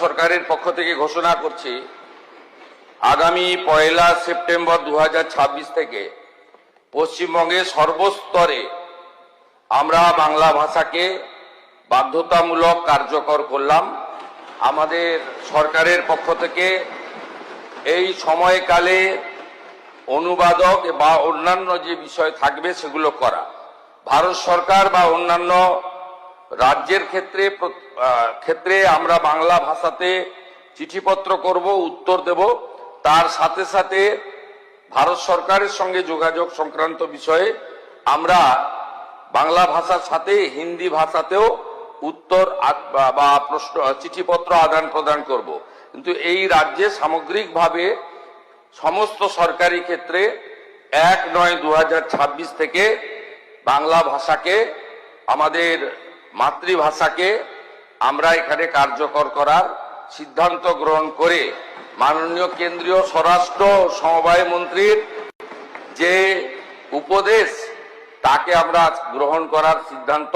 সরকারের পক্ষ থেকে ঘোষণা করছি, আগামী 1 সেপ্টেম্বর 2026 থেকে পশ্চিমবঙ্গের সর্বস্তরে আমরা বাংলা ভাষাকে বাধ্যতামূলক কার্যকর করলাম। আমাদের সরকারের পক্ষ থেকে এই সময়কালে অনুবাদক বা অন্যান্য যে বিষয় থাকবে সেগুলো করা। ভারত সরকার বা অন্যান্য রাজ্যের ক্ষেত্রে আমরা বাংলা ভাষাতে চিঠিপত্র করব, উত্তর দেব। তার সাথে সাথে ভারত সরকারের সঙ্গে যোগাযোগ সংক্রান্ত বিষয়ে আমরা বাংলা ভাষার সাথে হিন্দি ভাষাতেও উত্তর বা প্রশ্ন চিঠিপত্র আদান প্রদান করব। কিন্তু এই রাজ্যে সামগ্রিকভাবে সমস্ত সরকারি ক্ষেত্রে 1/9/2026 থেকে বাংলা ভাষাকে, আমাদের মাতৃভাষাকে আমরা এখানে কার্যকর করার সিদ্ধান্ত গ্রহণ করে মাননীয় কেন্দ্রীয় স্বরাষ্ট্র সমবায় মন্ত্রীর যে উপদেশ তাকে আমরা গ্রহণ করার সিদ্ধান্ত